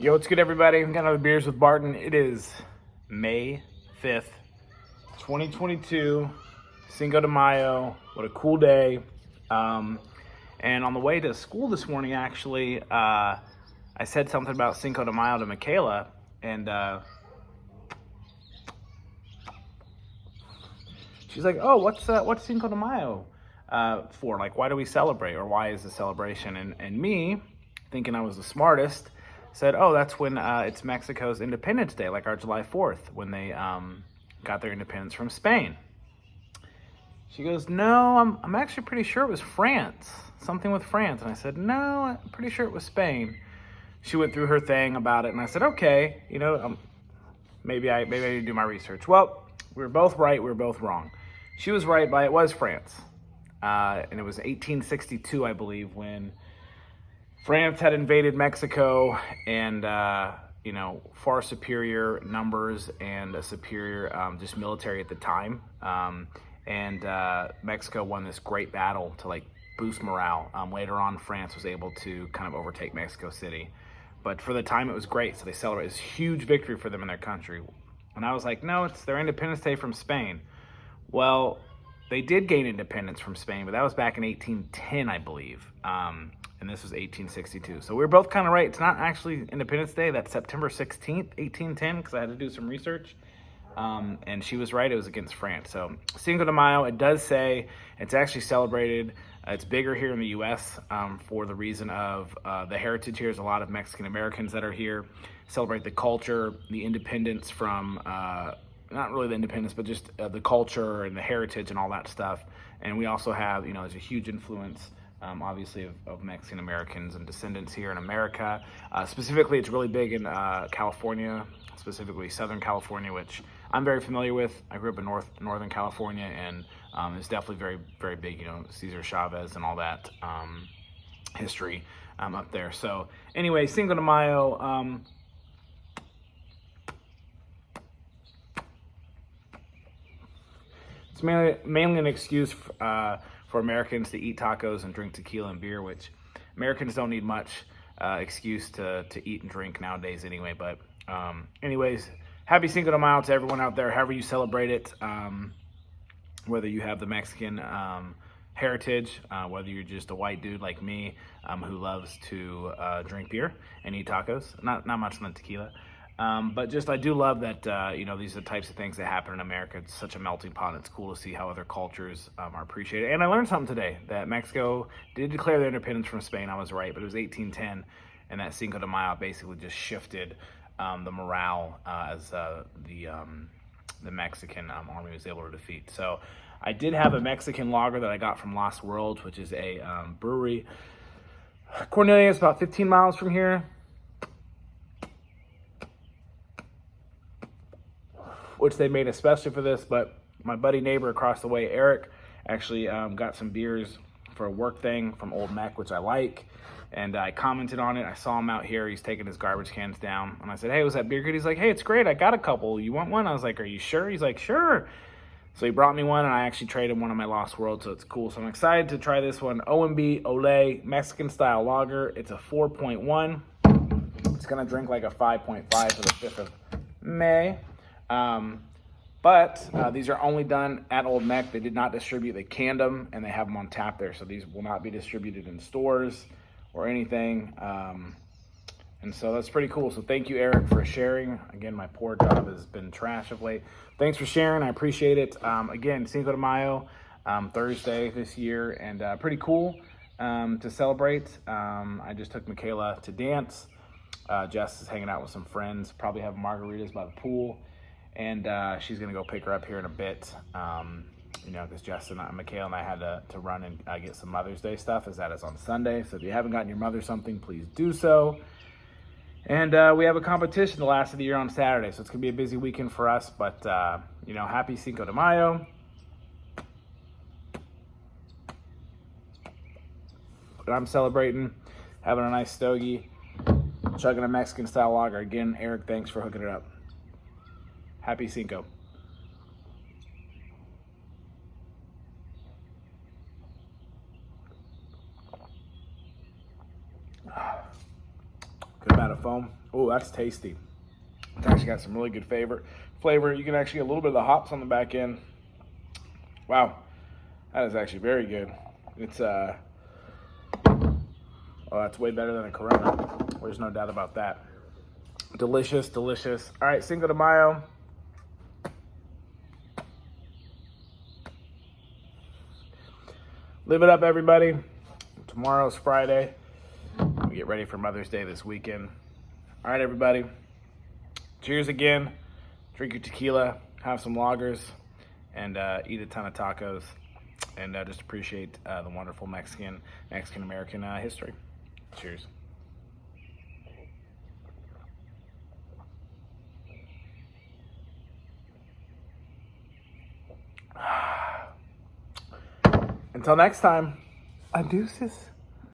Yo, what's good, everybody? Got another Beers with Barton. It is May 5th, 2022, Cinco de Mayo. What a cool day. And on the way to school this morning, actually, I said something about Cinco de Mayo to Michaela, and she's like, "Oh, what's Cinco de Mayo for? Like, why do we celebrate, or why is the celebration?" And me, thinking I was the smartest, said, "Oh, that's when it's Mexico's Independence Day, like our July 4th, when they got their independence from Spain." She goes, "No, I'm actually pretty sure it was France, something with France." And I said, "No, I'm pretty sure it was Spain." She went through her thing about it, and I said, "Okay, maybe I need to do my research." Well, we were both right, we were both wrong. She was right by it was France, and it was 1862, I believe, when France had invaded Mexico, and far superior numbers and a superior just military at the time. And Mexico won this great battle to boost morale. Later on, France was able to kind of overtake Mexico City, but for the time it was great. So they celebrated this huge victory for them in their country. And I was like, no, it's their Independence Day from Spain. Well, they did gain independence from Spain, but that was back in 1810, I believe. And this was 1862. So we were both kind of right. It's not actually Independence Day. That's September 16th, 1810, because I had to do some research. And she was right. It was against France. So Cinco de Mayo, it does say it's actually celebrated. It's bigger here in the U.S. For the reason of the heritage here. There's a lot of Mexican Americans that are here, celebrate the culture, the independence from, not really the independence, but just the culture and the heritage and all that stuff. And we also have, there's a huge influence, obviously, of Mexican Americans and descendants here in America. Specifically, it's really big in California, specifically Southern California, which I'm very familiar with. I grew up in Northern California, and it's definitely very, very big, Cesar Chavez and all that history up there. So anyway, Cinco de Mayo, it's mainly an excuse for Americans to eat tacos and drink tequila and beer, which Americans don't need much excuse to eat and drink nowadays anyway. But anyways, happy Cinco de Mayo to everyone out there, however you celebrate it, whether you have the Mexican heritage, whether you're just a white dude like me who loves to drink beer and eat tacos, not much on the tequila. But just I do love that, these are the types of things that happen in America. It's such a melting pot. It's cool to see how other cultures are appreciated. And I learned something today, that Mexico did declare their independence from Spain. I was right, but it was 1810, and that Cinco de Mayo basically just shifted the morale as the Mexican army was able to defeat. So I did have a Mexican lager that I got from Lost World, which is a brewery. Cornelius, about 15 miles from here, which they made especially for this. But my buddy neighbor across the way, Eric, actually got some beers for a work thing from Old Meck, which I like. And I commented on it. I saw him out here. He's taking his garbage cans down. And I said, "Hey, was that beer good?" He's like, "Hey, it's great. I got a couple. You want one?" I was like, "Are you sure?" He's like, "Sure." So he brought me one, and I actually traded one of my Lost World, so it's cool. So I'm excited to try this one. OMB Olde Mexican-style lager. It's a 4.1. It's going to drink like a 5.5 for the 5th of May. But these are only done at Old Meck. They did not distribute. They canned them, and they have them on tap there. So these will not be distributed in stores or anything. And so that's pretty cool. So thank you, Eric, for sharing. Again, my poor job has been trash of late. Thanks for sharing. I appreciate it. Again, Cinco de Mayo, Thursday this year, and pretty cool to celebrate. I just took Michaela to dance. Jess is hanging out with some friends, probably have margaritas by the pool. And she's going to go pick her up here in a bit, because Jess and Michaela and I had to run and get some Mother's Day stuff, as that is on Sunday. So if you haven't gotten your mother something, please do so. And we have a competition the last of the year on Saturday, so it's going to be a busy weekend for us. But, happy Cinco de Mayo. But I'm celebrating, having a nice stogie, chugging a Mexican-style lager. Again, Eric, thanks for hooking it up. Happy Cinco. Good amount of foam. Oh, that's tasty. It's actually got some really good flavor. You can actually get a little bit of the hops on the back end. Wow, that is actually very good. It's oh, that's way better than a Corona. There's no doubt about that. Delicious, delicious. All right, Cinco de Mayo. Live it up, everybody. Tomorrow's Friday. We get ready for Mother's Day this weekend. All right, everybody. Cheers again. Drink your tequila, have some lagers, and eat a ton of tacos. And just appreciate the wonderful Mexican-American history. Cheers. Until next time, adeuces.